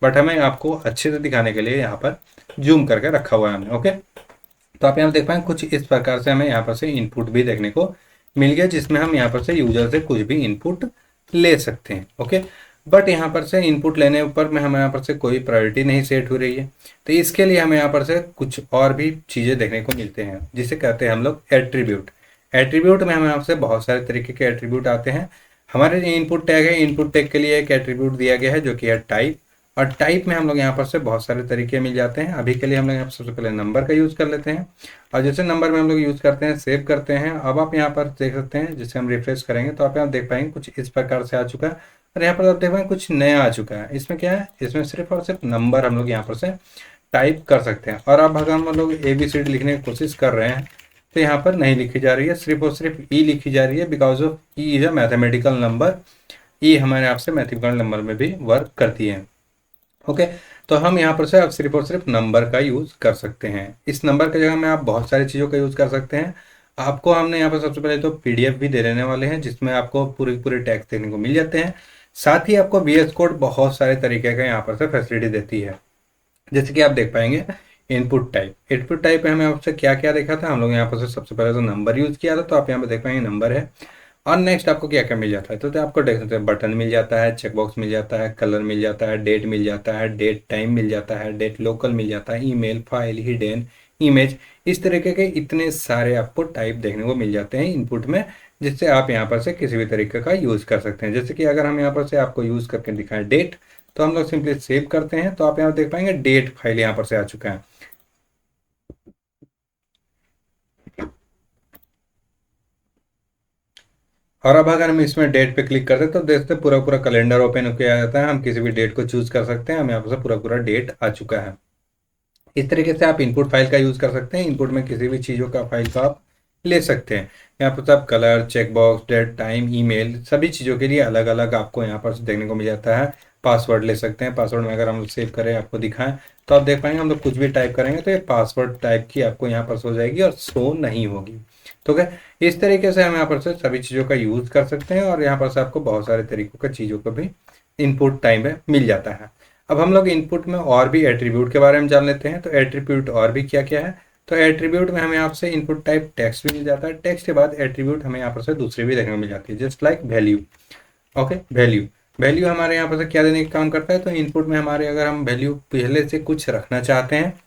S1: बट हमें आपको अच्छे से दिखाने के लिए यहाँ पर जूम करके रखा हुआ है हमने। ओके, तो आप यहाँ देख पाएंगे कुछ इस प्रकार से हमें यहाँ पर से इनपुट भी देखने को मिल गया, जिसमें हम यहाँ पर से यूजर से कुछ भी इनपुट ले सकते हैं। ओके, बट यहाँ पर से इनपुट लेने ऊपर में हमें यहाँ पर से कोई प्रायोरिटी नहीं सेट हो रही है, तो इसके लिए हमें यहाँ पर से कुछ और भी चीज़ें देखने को मिलते हैं, जिसे कहते हैं हम लोग एट्रीब्यूट। एट्रीब्यूट में हमें आपसे बहुत सारे तरीके के एट्रीब्यूट आते हैं। हमारे जो इनपुट टैग है, इनपुट टैग के लिए एक एट्रीब्यूट दिया गया है जो कि है टाइप, और टाइप में हम लोग यहाँ पर से बहुत सारे तरीके मिल जाते हैं। अभी के लिए हम लोग यहाँ पर सबसे पहले नंबर का यूज़ कर लेते हैं, और जैसे नंबर में हम लोग यूज़ करते हैं, सेव करते हैं। अब आप यहाँ पर देख सकते हैं, जैसे हम रिफ्रेश करेंगे तो आप यहाँ देख पाएंगे कुछ इस प्रकार से आ चुका है, और यहाँ पर आप देख पाएंगे कुछ नया आ चुका है। इसमें क्या है, इसमें सिर्फ और सिर्फ नंबर हम लोग यहाँ पर से टाइप कर सकते हैं। और अब अगर हम लोग ABCD लिखने की कोशिश कर रहे हैं तो यहाँ पर नहीं लिखी जा रही है, सिर्फ और सिर्फ ई लिखी जा रही है, because of e is a mathematical number. E हमारे आपसे मैथमेटिकल नंबर में भी वर्क करती है। ओके, तो हम यहाँ पर से अब सिर्फ और सिर्फ नंबर का यूज़ कर सकते हैं। इस नंबर की जगह में आप बहुत सारी चीज़ों का यूज़ कर सकते हैं। आपको हमने यहाँ पर सबसे पहले तो PDF भी दे देने वाले हैं, जिसमें आपको पूरे पूरे टैग्स देखने को मिल जाते हैं। साथ ही आपको VS कोड बहुत सारे तरीके का यहाँ पर से फैसिलिटी देती है, जैसे कि आप देख पाएंगे इनपुट टाइप। इनपुट टाइप में हमें आपसे क्या क्या देखा था, हम लोग यहाँ पर से सबसे पहले तो नंबर यूज़ किया था, तो आप यहाँ पर देख पाएंगे नंबर है। और नेक्स्ट आपको क्या क्या मिल जाता है, तो आपको देख सकते हैं बटन मिल जाता है, चेकबॉक्स मिल जाता है, कलर मिल जाता है, डेट मिल जाता है, डेट टाइम मिल जाता है, डेट लोकल मिल जाता है, ईमेल, फाइल, हिडन, इमेज, इस तरीके के इतने सारे आपको टाइप देखने को मिल जाते हैं इनपुट में, जिससे आप यहाँ पर से किसी भी तरीके का यूज़ कर सकते हैं। जैसे कि अगर हम यहाँ पर से आपको यूज़ करके दिखाएं डेट, तो हम लोग सिंपली सेव करते हैं, तो आप यहाँ देख पाएंगे डेट फाइल यहाँ पर से आ चुका है। और अब अगर हम इसमें डेट पे क्लिक करते हैं तो देखते हैं पूरा पूरा कैलेंडर ओपन होकर आ जाता है। हम किसी भी डेट को चूज कर सकते हैं, हम यहाँ पर से पूरा पूरा डेट आ चुका है। इस तरीके से आप इनपुट फाइल का यूज़ कर सकते हैं। इनपुट में किसी भी चीज़ों का फाइल का आप ले सकते हैं। यहाँ पर आप colour, checkbox, date, time, email, सभी चीज़ों के लिए अलग अलग आपको यहाँ पर देखने को मिल जाता है। पासवर्ड ले सकते हैं। पासवर्ड में अगर हम लोग सेव करें, आपको दिखाएं, तो आप देख पाएंगे हम लोग कुछ भी टाइप करेंगे तो ये पासवर्ड टाइप की आपको यहाँ पर हो जाएगी और शो नहीं होगी। तो क्या, इस तरीके से हम यहाँ पर से सभी चीज़ों का यूज़ कर सकते हैं और यहाँ पर से आपको बहुत सारे तरीकों का चीज़ों का भी इनपुट टाइम में मिल जाता है। अब हम लोग इनपुट में और भी एट्रीब्यूट के बारे में जान लेते हैं। तो एट्रीब्यूट और भी क्या क्या है, तो एट्रीब्यूट में हमें यहाँ से इनपुट टाइप टेक्स्ट भी मिल जाता है। टेक्स्ट के बाद एट्रीब्यूट हमें यहाँ पर से दूसरी भी देखने को मिल जाती है, just like value. Okay, value, value हमारे यहाँ पर से क्या देने का काम करता है, तो इनपुट में हमारे अगर हम वैल्यू पहले से कुछ रखना चाहते हैं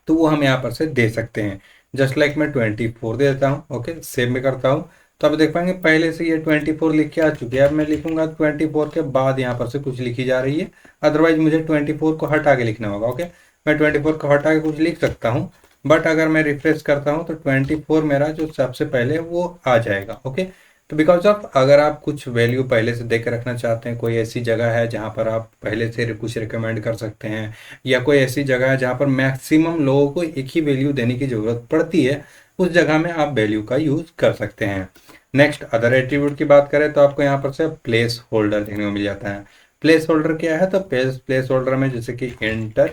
S1: तो वो हम यहाँ पर से दे सकते हैं। जस्ट लाइक मैं 24 दे देता हूँ। ओके, सेव में करता हूँ, तो आप देख पाएंगे पहले से ये 24 लिख के आ चुकी है। अब मैं लिखूंगा 24 के बाद यहाँ पर से कुछ लिखी जा रही है, अदरवाइज मुझे 24 को हटा के लिखना होगा। ओके, मैं 24 को हटा के कुछ लिख सकता हूँ, बट अगर मैं रिफ्रेश करता हूँ तो 24 मेरा जो सबसे पहले वो आ जाएगा। ओके, तो बिकॉज ऑफ अगर आप कुछ वैल्यू पहले से दे के रखना चाहते हैं, कोई ऐसी जगह है जहाँ पर आप पहले से कुछ रिकमेंड कर सकते हैं, या कोई ऐसी जगह है जहाँ पर मैक्सिमम लोगों को एक ही वैल्यू देने की ज़रूरत पड़ती है, उस जगह में आप वैल्यू का यूज़ कर सकते हैं। नेक्स्ट, अदर एट्रीब्यूट की बात करें तो आपको यहाँ पर से प्लेस होल्डर देखने को मिल जाता है। प्लेस होल्डर क्या है, तो प्लेस होल्डर में जैसे कि enter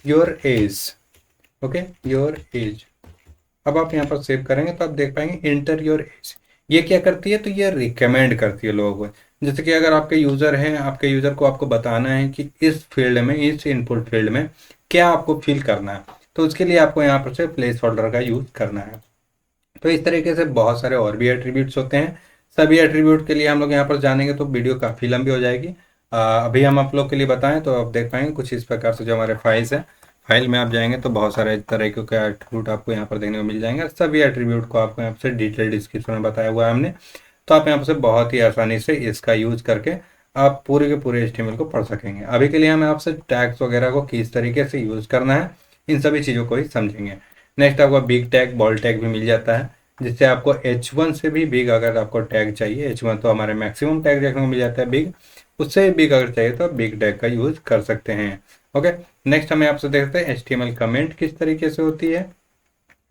S1: your age. Okay, your age, अब आप यहाँ पर सेव करेंगे तो आप देख पाएंगे एंटर योर एज। ये क्या करती है, तो ये रिकमेंड करती है लोगों को। जैसे कि अगर आपके यूज़र हैं, आपके यूज़र को आपको बताना है कि इस फील्ड में, इस इनपुट फील्ड में क्या आपको फिल करना है, तो उसके लिए आपको यहाँ पर से प्लेस होल्डर का यूज़ करना है। तो इस तरीके से बहुत सारे और भी एट्रीब्यूट्स होते हैं। सभी एट्रीब्यूट के लिए हम लोग यहाँ पर जानेंगे तो वीडियो काफ़ी लंबी हो जाएगी। अभी हम आप लोग के लिए बताएं तो आप देख पाएंगे कुछ इस प्रकार से जो हमारे फाइल्स हैं, फाइल में आप जाएंगे तो बहुत सारे तरीके के एट्रीब्यूट आपको यहाँ पर देखने को मिल जाएंगे। सभी एट्रीब्यूट को आपको यहाँ से डिटेल डिस्क्रिप्शन में बताया हुआ है हमने, तो आप यहाँ पर से बहुत ही आसानी से इसका यूज़ करके आप पूरे के पूरे HTML को पढ़ सकेंगे। अभी के लिए हमें आपसे टैग्स वगैरह को किस तरीके से यूज़ करना है, इन सभी चीज़ों को ही समझेंगे। नेक्स्ट, आपको बिग टैग, बॉल्ड टैग भी मिल जाता है, जिससे आपको H1 से भी बिग अगर आपको टैग चाहिए, H1 तो हमारे मैक्सिमम टैग देखने को मिल जाता है बिग, उससे बिग अगर चाहिए तो बिग टैग का यूज़ कर सकते हैं। ओके, नेक्स्ट हमें आपसे देखते हैं HTML कमेंट किस तरीके से होती है।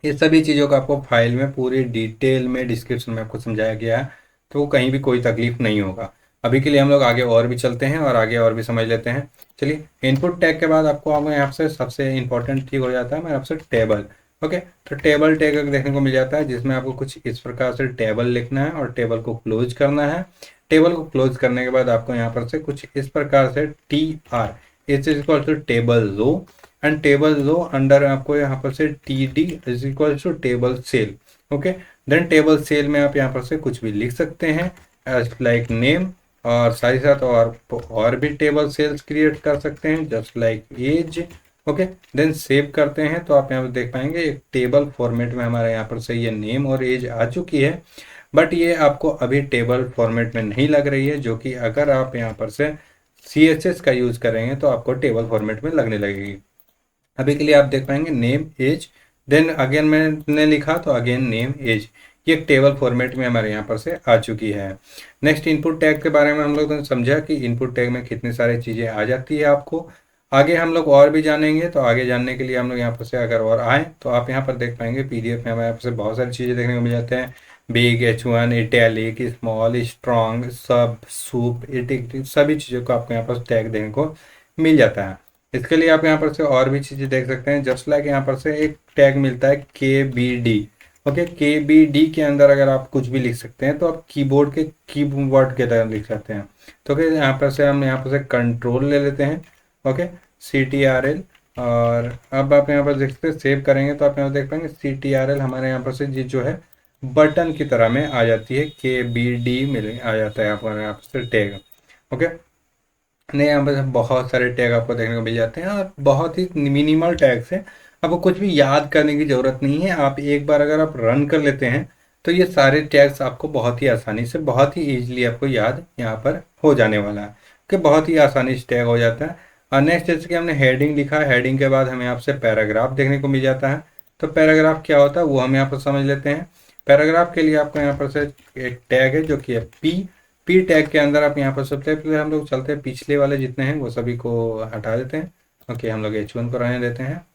S1: ये सभी चीज़ों का आपको फाइल में पूरी डिटेल में डिस्क्रिप्शन में आपको समझाया गया है, तो कहीं भी कोई तकलीफ नहीं होगा। अभी के लिए हम लोग आगे और भी चलते हैं और आगे और भी समझ लेते हैं। चलिए, इनपुट टैग के बाद आपको यहाँ से सबसे इंपॉर्टेंट चीज़ हो जाता है मेरे आपसे टेबल। ओके, तो टेबल टैग देखने को मिल जाता है, जिसमें आपको कुछ इस प्रकार से टेबल लिखना है और टेबल को क्लोज करना है। टेबल को क्लोज करने के बाद आपको यहाँ पर से कुछ इस प्रकार से TR is equal to table row, and table row under आपको यहाँ पर से TD is equal to table cell. Okay, then table cell में आप यहाँ पर से कुछ भी लिख सकते हैं एज लाइक नेम, और साथ ही साथ और भी टेबल सेल्स क्रिएट कर सकते हैं just like edge. Okay, then save करते हैं तो आप यहाँ पर देख पाएंगे एक टेबल फॉर्मेट में हमारे यहाँ पर से ये नेम और एज आ चुकी है, बट ये आपको अभी टेबल फॉर्मेट में नहीं लग रही है, जो कि अगर आप यहाँ पर से CSS का यूज़ करेंगे तो आपको टेबल फॉर्मेट में लगने लगेगी। अभी के लिए आप देख पाएंगे नेम एज, देन अगेन मैंने लिखा तो अगेन नेम एज, ये एक टेबल फॉर्मेट में हमारे यहाँ पर से आ चुकी है। नेक्स्ट, इनपुट टैग के बारे में हम लोग ने समझा कि इनपुट टैग में कितनी सारी चीज़ें आ जाती है आपको। आगे हम लोग और भी जानेंगे, तो आगे जानने के लिए हम लोग यहाँ पर से अगर और आए तो आप यहाँ पर देख पाएंगे PDF में हमारे यहाँ पर से बहुत सारी चीज़ें देखने को मिल जाते हैं। Big, H1, italic, small, strong, सब, सूप, इटिक, सभी चीज़ों को आपको यहाँ पर टैग देखने को मिल जाता है। इसके लिए आप यहाँ पर से और भी चीज़ें देख सकते हैं, जस्ट लाइक यहाँ पर से एक टैग मिलता है KBD। ओके, KBD के अंदर अगर आप कुछ भी लिख सकते हैं तो आप कीबोर्ड के तरह लिख सकते हैं। तो ओके, यहाँ पर से हम यहाँ पर से कंट्रोल ले लेते हैं। ओके, CTRL, और अब आप यहाँ पर देख सकते हैं सेव करेंगे तो आप यहाँ देख पाएंगे CTRL हमारे यहाँ पर से जो है बटन की तरह में आ जाती है, KBD मिल आ जाता है आपको यहाँ पर से टैग। ओके, नहीं, यहाँ पर बहुत सारे टैग आपको देखने को मिल जाते हैं और बहुत ही मिनिमल टैग्स हैं, आपको कुछ भी याद करने की ज़रूरत नहीं है। आप एक बार अगर आप रन कर लेते हैं तो ये सारे टैग्स आपको बहुत ही आसानी से, बहुत ही ईजिली आपको याद यहाँ पर हो जाने वाला है कि बहुत ही आसानी से टैग हो जाता है। और नेक्स्ट जैसे कि हमने हेडिंग लिखा, हेडिंग के बाद हमें यहाँ से पैराग्राफ देखने को मिल जाता है। तो पैराग्राफ क्या होता है वो हम यहाँ पर समझ लेते हैं। पैराग्राफ के लिए आपको यहाँ पर से एक टैग है जो कि है पी टैग के अंदर आप यहाँ पर सबसे पहले हम लोग चलते हैं, पिछले वाले जितने हैं वो सभी को हटा देते हैं। ओके, हम लोग H1 को रहने देते हैं।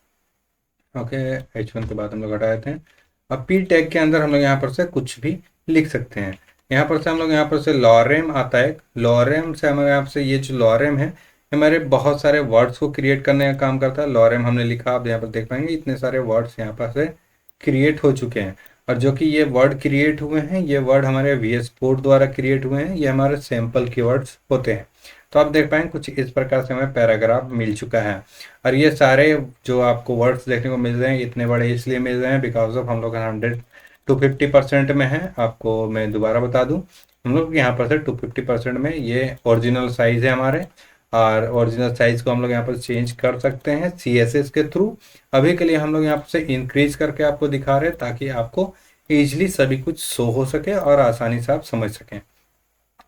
S1: ओके, H1 के बाद हम लोग हटा देते हैं। अब पी टैग के अंदर हम लोग यहाँ पर से कुछ भी लिख सकते हैं। यहाँ पर से हम लोग यहाँ पर से लॉरेम आता है, लॉरेम से हमारे यहाँ से ये जो लॉरेम है हमारे बहुत सारे वर्ड्स को क्रिएट करने का काम करता है। लॉरेम हमने लिखा, आप यहाँ पर देख पाएंगे इतने सारे वर्ड्स यहाँ पर से क्रिएट हो चुके हैं। और जो कि ये वर्ड क्रिएट हुए हैं, ये वर्ड हमारे VS कोड द्वारा क्रिएट हुए हैं, ये हमारे सैंपल कीवर्ड्स होते हैं। तो आप देख पाएंगे कुछ इस प्रकार से हमें पैराग्राफ मिल चुका है। और ये सारे जो आपको वर्ड्स देखने को मिल रहे हैं इतने बड़े इसलिए मिल रहे हैं बिकॉज ऑफ हम लोग 100 to 50% में है। आपको मैं दोबारा बता दूं, हम लोग यहाँ पर से 250% में ये ओरिजिनल साइज है हमारे। और ओरिजिनल साइज को हम लोग यहाँ पर चेंज कर सकते हैं CSS के थ्रू। अभी के लिए हम लोग यहाँ पर से इंक्रीज करके आपको दिखा रहे हैं ताकि आपको ईजिली सभी कुछ शो हो सके और आसानी से आप समझ सकें।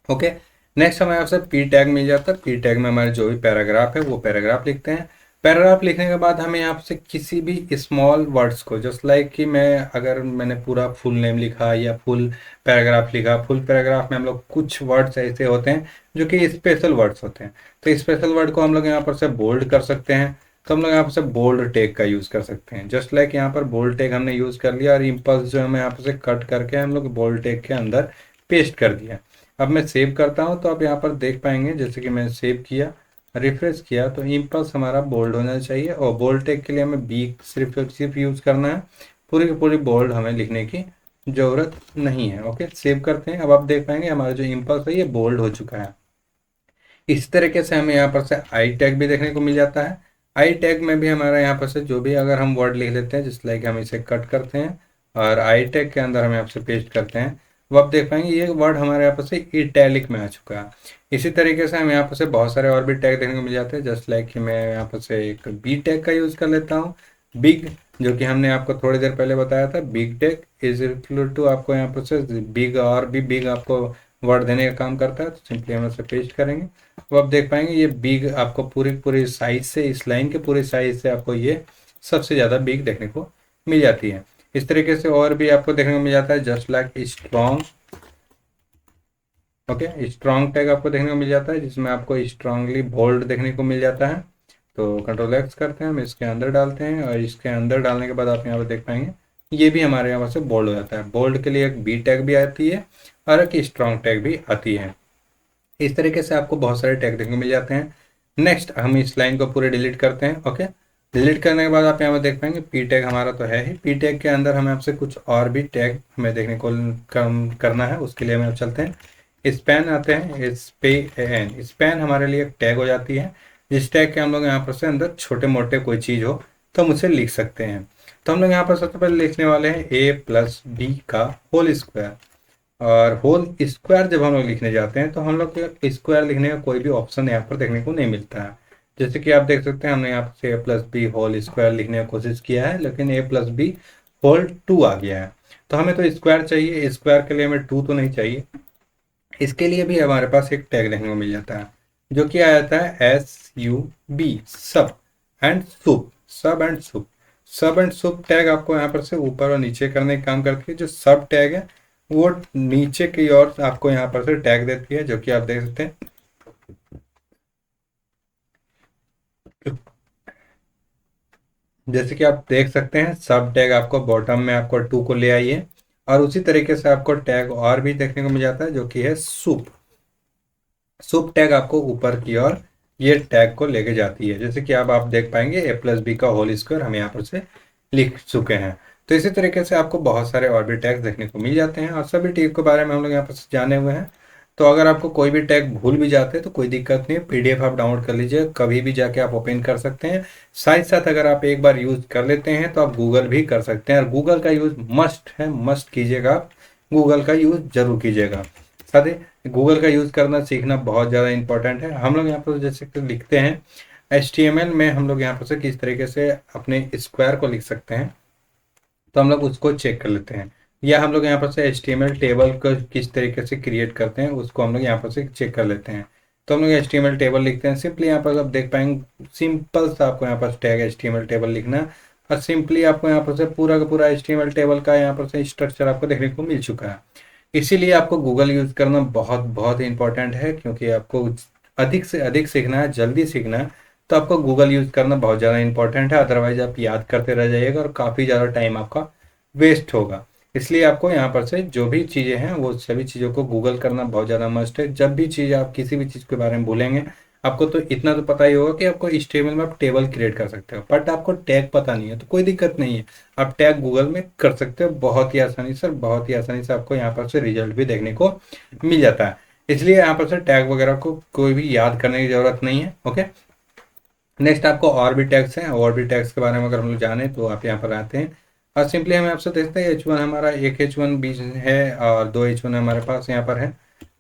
S1: ओके, नेक्स्ट हमें यहाँ से पी टैग मिल जाता है। पी टैग में हमारे जो भी पैराग्राफ है वो पैराग्राफ लिखते हैं। पैराग्राफ लिखने के बाद हमें यहाँ से किसी भी स्मॉल वर्ड्स को, जस्ट लाइक कि मैंने पूरा फुल नेम लिखा या फुल पैराग्राफ लिखा, फुल पैराग्राफ में हम लोग कुछ वर्ड्स ऐसे होते हैं जो कि स्पेशल वर्ड्स होते हैं। तो स्पेशल वर्ड को हम लोग यहाँ पर से बोल्ड कर सकते हैं। तो हम लोग यहाँ पर से बोल्ड टैग का यूज़ कर सकते हैं। जस्ट लाइक यहाँ पर बोल्ड टैग हमने यूज़ कर लिया और इम्पल्स जो हमें यहाँ पर से कट करके हम लोग बोल्ड टैग के अंदर पेस्ट कर दिया। अब मैं सेव करता हूँ तो आप यहाँ पर देख पाएंगे जैसे कि मैं सेव किया, रिफ्रेश किया तो इम्पल्स हमारा बोल्ड होना चाहिए। और बोल्ड टेक के लिए हमें बी सिर्फ यूज़ करना है, पूरी की पूरी बोल्ड हमें लिखने की ज़रूरत नहीं है। ओके, सेव करते हैं। अब आप देख पाएंगे हमारा जो इम्पल्स है ये बोल्ड हो चुका है। इस तरीके से हमें यहाँ पर से आई टैग भी देखने को मिल जाता है। आई टैग में भी हमारा यहाँ पर से जो भी अगर हम वर्ड लिख लेते हैं जिस लाइक हम इसे कट करते हैं और आई टैग के अंदर हम यहाँ से पेस्ट करते हैं, वो आप देख पाएंगे ये वर्ड हमारे यहाँ पर से इटैलिक में आ चुका है। इसी तरीके से हम यहाँ पर से बहुत सारे और भी टैग देखने को मिल जाते हैं। जस्ट लाइक कि मैं यहाँ पर से एक बी टैग का यूज़ कर लेता हूँ, बिग, जो कि हमने आपको थोड़ी देर पहले बताया था। Big tag is equal to आपको यहाँ पर से बिग और भी बिग आपको वर्ड देने का काम करता है। तो सिंपली हम इसे पेस्ट करेंगे। तो आप देख पाएंगे ये बिग आपको पूरी पूरी साइज से, इस लाइन के पूरे साइज से आपको ये सबसे ज़्यादा बिग देखने को मिल जाती है। इस तरीके से और भी आपको देखने को मिल जाता है just like strong. Okay, strong tag आपको देखने को मिल जाता है जिसमें आपको स्ट्रांगली बोल्ड देखने को मिल जाता है। तो Ctrl+X करते हैं, हम इसके अंदर डालते हैं और इसके अंदर डालने के बाद आप यहाँ पर देख पाएंगे ये भी हमारे यहाँ से बोल्ड हो जाता है। बोल्ड के लिए एक बी टैग भी आती है और एक स्ट्रॉन्ग टैग भी आती है। इस तरीके से आपको बहुत सारे टैग देखने को मिल जाते हैं। नेक्स्ट हम इस लाइन को पूरे डिलीट करते हैं। ओके, डिलीट करने के बाद आप यहाँ पर देख पाएंगे पी टैग हमारा तो है ही। पी टैग के अंदर हमें आपसे कुछ और भी टैग हमें देखने को करना है। उसके लिए हम चलते हैं, स्पैन आते हैं, SPAN। स्पैन हमारे लिए एक टैग हो जाती है जिस टैग के हम लोग यहाँ पर से अंदर छोटे मोटे कोई चीज़ हो तो हम उसे लिख सकते हैं। तो हम लोग यहाँ पर सबसे पहले लिखने वाले हैं A+B का होल स्क्वायर। और होल स्क्वायर जब हम लोग लिखने जाते हैं तो हम लोग को स्क्वायर लिखने का कोई भी ऑप्शन यहाँ पर देखने को नहीं मिलता है। जैसे कि आप देख सकते हैं हमने यहाँ से A+B होल स्क्वायर लिखने की कोशिश किया है लेकिन A+B होल 2 आ गया है। तो हमें तो स्क्वायर चाहिए, स्क्वायर के लिए हमें 2 तो नहीं चाहिए। इसके लिए भी हमारे पास एक टैग देखने को मिल जाता है जो कि आ जाता है SUB, सब एंड सुप। सब एंड सुप, सब एंड सुप टैग आपको यहाँ पर से ऊपर और नीचे करने का काम करती है। जो सब टैग है वो नीचे की ओर आपको यहाँ पर से टैग देती है जो कि आप देख सकते हैं। जैसे कि आप देख सकते हैं सब टैग आपको बॉटम में आपको 2 को ले आई है और उसी तरीके से आपको टैग और भी देखने को मिल जाता है जो कि है सूप। सूप टैग आपको ऊपर की ओर ये टैग को लेके जाती है। जैसे कि अब आप देख पाएंगे A+B का होल स्क्वायर हम यहाँ पर से लिख चुके हैं। तो इसी तरीके से आपको बहुत सारे और भी टैग्स देखने को मिल जाते हैं और सभी टैग के बारे में हम लोग यहाँ पर जाने हुए हैं। तो अगर आपको कोई भी टैग भूल भी जाते हैं तो कोई दिक्कत नहीं है, PDF आप डाउनलोड कर लीजिए, कभी भी जाके आप ओपन कर सकते हैं। साथ साथ अगर आप एक बार यूज़ कर लेते हैं तो आप गूगल भी कर सकते हैं और गूगल का यूज़ मस्ट है, मस्ट कीजिएगा। आप गूगल का यूज़ जरूर कीजिएगा। साथ ही गूगल का यूज़ करना सीखना बहुत ज़्यादा इंपॉर्टेंट है। हम लोग यहाँ पर जैसे कि लिखते हैं HTML में हम लोग यहाँ पर से किस तरीके से अपने स्क्वायर को लिख सकते हैं, तो हम लोग उसको चेक कर लेते हैं। या हम लोग यहाँ पर से HTML टेबल को किस तरीके से क्रिएट करते हैं उसको हम लोग यहाँ पर से चेक कर लेते हैं। तो हम लोग HTML टेबल लिखते हैं। सिंपली यहाँ पर आप देख पाएंगे, सिंपल सा आपको यहाँ पर टैग HTML टेबल लिखना है और सिंपली आपको यहाँ पर से पूरा का पूरा HTML टेबल का यहाँ पर से स्ट्रक्चर आपको देखने को मिल चुका है। इसीलिए आपको गूगल यूज़ करना बहुत बहुत इंपॉर्टेंट है, क्योंकि आपको अधिक से अधिक सीखना है, जल्दी सीखना है, तो आपको गूगल यूज़ करना बहुत ज़्यादा इंपॉर्टेंट है। अदरवाइज आप याद करते रह जाइएगा और काफ़ी ज़्यादा टाइम आपका वेस्ट होगा। इसलिए आपको यहाँ पर से जो भी चीज़ें हैं वो सभी चीज़ों को गूगल करना बहुत ज़्यादा मस्ट है। जब भी चीज़ आप किसी भी चीज़ के बारे में भूलेंगे, आपको तो इतना तो पता ही होगा कि आपको HTML में आप टेबल क्रिएट कर सकते हो, बट आपको टैग पता नहीं है तो कोई दिक्कत नहीं है, आप टैग गूगल में कर सकते हो बहुत ही आसानी से। बहुत ही आसानी से आपको यहाँ पर से रिजल्ट भी देखने को मिल जाता है। इसलिए यहाँ पर से टैग वगैरह को कोई भी याद करने की ज़रूरत नहीं है। ओके, नेक्स्ट आपको और भी टैग्स हैं, और भी टैग्स के बारे में अगर हम लोग जाने तो आप यहाँ पर आते हैं और सिंपली हमें आपसे देखते हैं H1 हमारा एक H1 बीच है और दो H1 हमारे पास यहाँ पर है।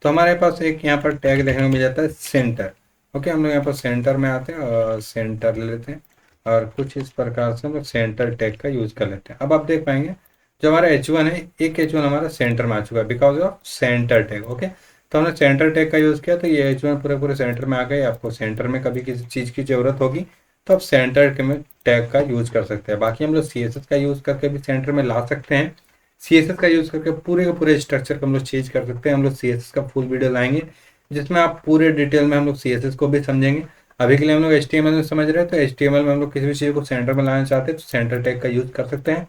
S1: तो हमारे पास एक यहाँ पर टैग देखने को मिल जाता है सेंटर। ओके, हम लोग यहाँ पर सेंटर में आते हैं और सेंटर ले लेते हैं और कुछ इस प्रकार से हम लोग सेंटर टैग का यूज़ कर लेते हैं। अब आप देख पाएंगे जो हमारा H1 है, एक H1 हमारा सेंटर में आ चुका है because of centre tag. Okay, तो हमने सेंटर टैग का यूज़ किया तो ये H1 पूरे पूरे सेंटर में आ गए। आपको सेंटर में कभी किसी चीज़ की ज़रूरत होगी तो आप सेंटर के में टैग का यूज़ कर सकते हैं। बाकी हम लोग CSS का यूज़ करके भी सेंटर में ला सकते हैं। CSS का यूज़ करके पूरे के पूरे स्ट्रक्चर को हम लोग चेंज कर सकते हैं। हम लोग CSS का फुल वीडियो लाएंगे जिसमें आप पूरे डिटेल में हम लोग CSS को भी समझेंगे। अभी के लिए हम लोग HTML में समझ रहे हैं, तो HTML में हम लोग किसी भी चीज़ को सेंटर में लाना चाहते हैं तो सेंटर टैग का यूज़ कर सकते हैं।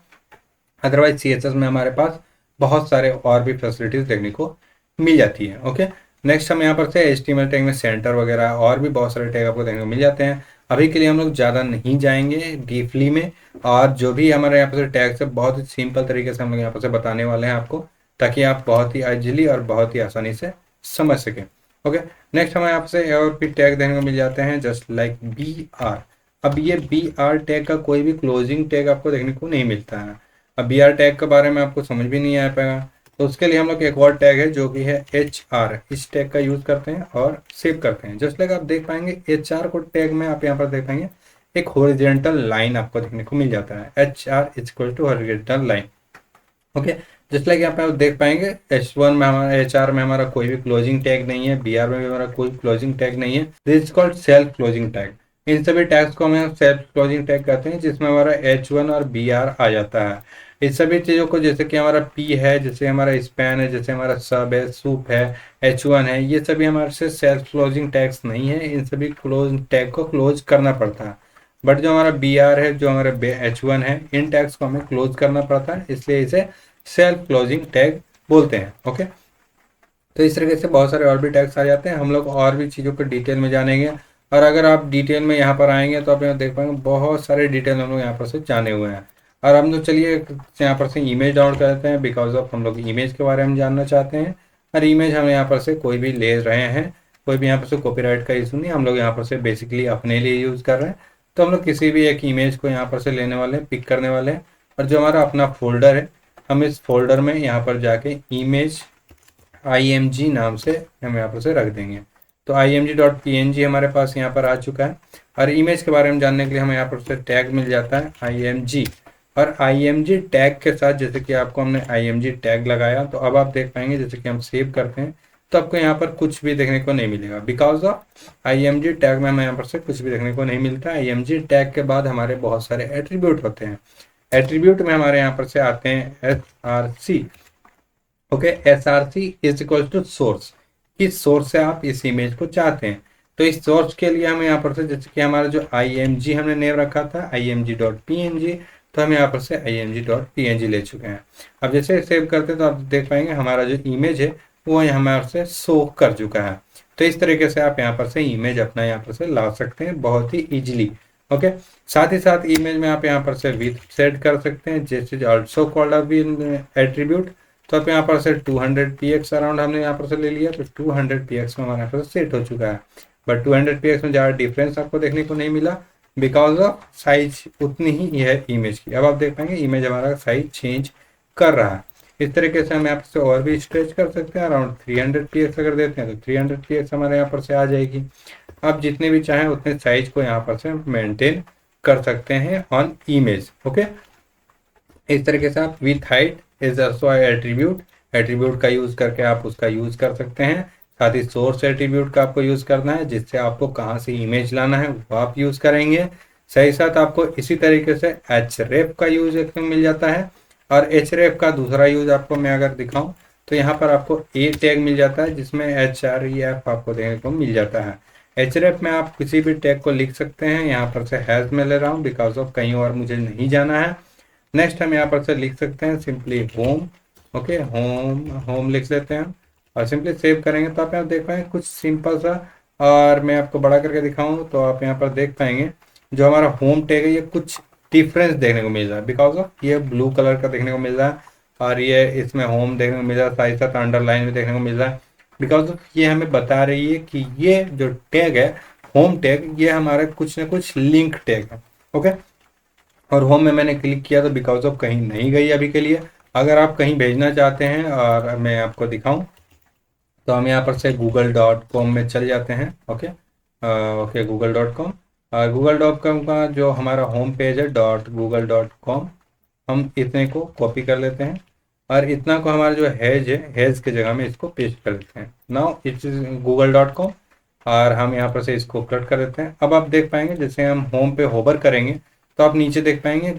S1: अदरवाइज CSS में हमारे पास बहुत सारे और भी फैसिलिटीज देखने को मिल जाती है। ओके, नेक्स्ट हम यहाँ पर से HTML टैग में सेंटर वगैरह और भी बहुत सारे टैग आपको देखने को मिल जाते हैं। अभी के लिए हम लोग ज़्यादा नहीं जाएंगे डीपली में, और जो भी हमारे यहाँ पर से टैग्स है बहुत ही सिंपल तरीके से हम लोग यहाँ पर से बताने वाले हैं आपको, ताकि आप बहुत ही इजीली और बहुत ही आसानी से समझ सकें। ओके, नेक्स्ट हमें यहाँ पर से और भी टैग देखने को मिल जाते हैं जस्ट लाइक BR। अब ये BR टैग का कोई भी क्लोजिंग टैग आपको देखने को नहीं मिलता है। अब BR टैग के बारे में आपको समझ भी नहीं आ पाएगा, तो उसके लिए हम लोग एक और टैग है जो कि है HR। इस टैग का यूज़ करते हैं और सेव करते हैं। जस्ट लाइक आप देख पाएंगे HR को टैग में आप यहाँ पर देख पाएंगे एक हॉरिजॉन्टल लाइन आपको देखने को मिल जाता है। HR = horizontal line. Okay, just like यहाँ पे आप देख पाएंगे H1 में हमारा HR में हमारा कोई भी क्लोजिंग टैग नहीं है, BR में भी हमारा कोई क्लोजिंग टैग नहीं है। This is called self closing tag. इन सभी टैग्स को हम सेल्फ क्लोजिंग टैग कहते हैं, जिसमें हमारा H1 और BR आ जाता है। इस सभी चीज़ों को, जैसे कि हमारा P है, जैसे हमारा स्पैन है, जैसे हमारा सब है, सूप है, H1 है, ये सभी हमारे से सेल्फ क्लोजिंग टैग्स नहीं है। इन सभी क्लोज टैग को क्लोज करना पड़ता है। बट जो हमारा BR है, जो हमारा H1 है, इन टैग्स को हमें क्लोज करना पड़ता है, इसलिए इसे सेल्फ क्लोजिंग टैग बोलते हैं। ओके, तो इस तरीके से बहुत सारे और भी टैग्स आ जाते हैं। हम लोग और भी चीज़ों को डिटेल में जानेंगे, और अगर आप डिटेल में यहाँ पर आएंगे तो आप यहाँ देख पाएंगे बहुत सारे डिटेल हम लोग यहाँ पर से जाने हुए हैं। और हम लोग चलिए यहाँ पर से इमेज डाउनलोड करते हैं, बिकॉज ऑफ हम लोग इमेज के बारे में जानना चाहते हैं। और इमेज हम यहाँ पर से कोई भी ले रहे हैं, कोई भी यहाँ पर से कॉपीराइट का इशू नहीं, हम लोग यहाँ पर से बेसिकली अपने लिए यूज़ कर रहे हैं। तो हम लोग किसी भी एक इमेज को यहाँ पर से लेने वाले हैं, पिक करने वाले हैं, और जो हमारा अपना फोल्डर है, हम इस फोल्डर में यहाँ पर जाके इमेज img नाम से हम यहाँ पर से रख देंगे। तो img.png हमारे पास यहाँ पर आ चुका है। और इमेज के बारे में जानने के लिए हमें यहाँ पर से टैग मिल जाता है img, और img टैग के साथ जैसे कि आपको हमने img टैग लगाया, तो अब आप देख पाएंगे जैसे कि हम सेव करते हैं तो आपको यहाँ पर कुछ भी देखने को नहीं मिलेगा, बिकॉज ऑफ img टैग में हमें यहाँ पर से कुछ भी देखने को नहीं मिलता। img टैग के बाद हमारे बहुत सारे एट्रीब्यूट होते हैं। एट्रीब्यूट में हमारे यहाँ पर से आते हैं SRC। Okay, SRC = source. किस सोर्स से आप इस इमेज को चाहते हैं, तो इस सोर्स के लिए हमें यहाँ पर से, जैसे कि हमारा जो img हमने नेम रखा था img.png, तो हम यहाँ पर से img.png ले चुके हैं। अब जैसे सेव करते हैं तो आप देख पाएंगे हमारा जो इमेज है वो हमारे से शो कर चुका है। तो इस तरीके से आप यहाँ पर से इमेज अपना यहाँ पर से ला सकते हैं बहुत ही ईजिली। ओके, साथ ही साथ इमेज में आप यहाँ पर से विड्थ सेट कर सकते हैं, जैसे ऑल्सो कॉल्ड एट्रीब्यूट। तो आप यहाँ पर से 200px अराउंड हमने यहाँ पर से ले लिया, तो 200px में हमारे यहाँ पर सेट हो चुका है। बट 200px में ज़्यादा डिफरेंस आपको देखने को नहीं मिला, बिकॉज ऑफ साइज उतनी ही है इमेज की। अब आप देख पाएंगे इमेज हमारा साइज चेंज कर रहा है। इस तरीके से हम यहाँ पर से और भी स्ट्रेच कर सकते हैं। अराउंड 300 px अगर देते हैं तो 300 px हमारे यहाँ पर से आ जाएगी। आप जितने भी चाहें उतने साइज को यहाँ पर से मेंटेन कर सकते हैं ऑन इमेज। ओके, इस तरीके से आप with height is also attribute, attribute का यूज करके आप उसका यूज कर सकते हैं। साथ ही सोर्स एट्रीब्यूट का आपको यूज करना है, जिससे आपको कहाँ से इमेज लाना है वो आप यूज करेंगे। सही साथ आपको इसी तरीके से href का यूज देखने को मिल जाता है। और href का दूसरा यूज आपको मैं अगर दिखाऊं तो यहाँ पर आपको ए टैग मिल जाता है, जिसमें href आपको देखने को मिल जाता है। href में आप किसी भी टैग को लिख सकते हैं। यहाँ पर से हैज में ले रहा हूँ बिकॉज ऑफ कहीं और मुझे नहीं जाना है। नेक्स्ट हम यहाँ पर से लिख सकते हैं simply home. Okay, home home लिख लेते हैं और सिंपली सेव करेंगे तो आप यहाँ देख पाएंगे कुछ सिंपल सा। और मैं आपको बड़ा करके दिखाऊं तो आप यहाँ पर देख पाएंगे जो हमारा होम टैग है ये कुछ डिफरेंस देखने को मिल रहा है, बिकॉज ऑफ ये ब्लू कलर का देखने को मिल रहा है और ये इसमें होम देखने को मिल रहा है, साथ ही साथ अंडरलाइन भी देखने को मिल रहा है। बिकॉज ऑफ ये हमें बता रही है कि ये जो टैग है होम टैग ये हमारा कुछ ना कुछ लिंक टैग है। ओके, और होम में मैंने क्लिक किया तो बिकॉज ऑफ कहीं नहीं गई अभी के लिए। अगर आप कहीं भेजना चाहते हैं और मैं आपको दिखाऊं तो हम यहाँ पर से google.com में चल जाते हैं। ओके, ओके google.com, और google.com का जो हमारा होम पेज है .google.com, हम इतने को कॉपी कर लेते हैं और इतना को हमारा जो हैज है हैज की जगह में इसको पेस्ट कर लेते हैं। नाउ इट्स google.com और हम यहाँ पर से इसको कट कर देते हैं। अब आप देख पाएंगे जैसे हम होम पे होवर करेंगे तो आप नीचे देख पाएंगे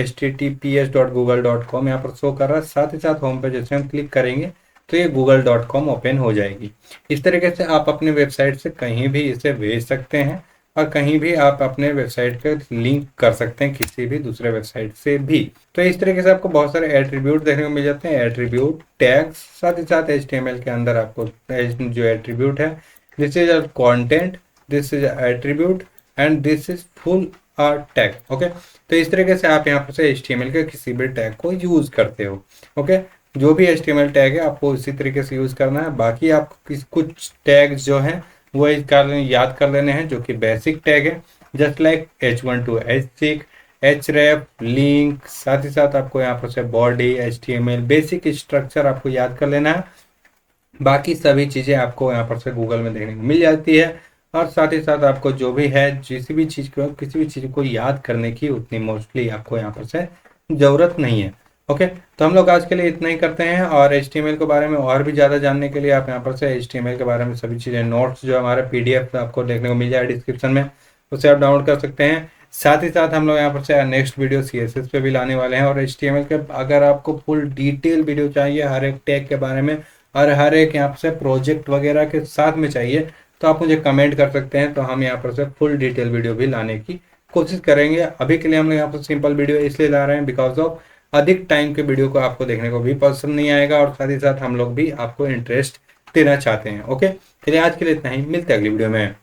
S1: https.google.com यहाँ पर शो कर रहा है। साथ ही साथ होम पे जैसे हम क्लिक करेंगे तो ये google.com ओपन हो जाएगी। इस तरीके से आप अपने वेबसाइट से कहीं भी इसे भेज सकते हैं और कहीं भी आप अपने वेबसाइट के लिंक कर सकते हैं किसी भी दूसरे वेबसाइट से भी। तो इस तरीके से आपको बहुत सारे एट्रीब्यूट देखने को मिल जाते हैं, एट्रीब्यूट टैग्स। साथ ही साथ HTML के अंदर आपको जो एट्रीब्यूट है, this is a content, this is attribute and this is full tag. Okay, तो इस तरीके से आप यहाँ पर से HTML के किसी भी टैग को यूज करते हो। ओके, जो भी HTML टैग है आपको इसी तरीके से यूज करना है। बाकी आपको कुछ टैग्स जो हैं वो याद कर लेने हैं जो कि बेसिक टैग है, just like H1 to H6, href, link. साथ ही साथ आपको यहाँ पर से बॉडी, HTML बेसिक स्ट्रक्चर आपको याद कर लेना है। बाकी सभी चीज़ें आपको यहाँ पर से गूगल में देखने को मिल जाती है। और साथ ही साथ आपको जो भी है किसी भी चीज़ को याद करने की उतनी मोस्टली आपको यहाँ पर से ज़रूरत नहीं है। ओके, तो हम लोग आज के लिए इतना ही करते हैं। और HTML के बारे में और भी ज़्यादा जानने के लिए आप यहाँ पर से HTML के बारे में सभी चीज़ें नोट्स जो हमारे PDF आपको देखने को मिल जाए डिस्क्रिप्शन में, उसे आप डाउनलोड कर सकते हैं। साथ ही साथ हम लोग यहाँ पर से नेक्स्ट वीडियो CSS पे भी लाने वाले हैं। और HTML के अगर आपको फुल डिटेल वीडियो चाहिए हर एक टैग के बारे में और हर एक यहाँ से प्रोजेक्ट वगैरह के साथ में चाहिए तो आप मुझे कमेंट कर सकते हैं, तो हम यहाँ पर से फुल डिटेल वीडियो भी लाने की कोशिश करेंगे। अभी के लिए हम लोग यहाँ पर सिंपल वीडियो इसलिए ला रहे हैं बिकॉज ऑफ अधिक टाइम के वीडियो को आपको देखने को भी पसंद नहीं आएगा और साथ ही साथ हम लोग भी आपको इंटरेस्ट देना चाहते हैं। ओके, चलिए आज के लिए इतना ही, मिलते हैं अगली वीडियो में।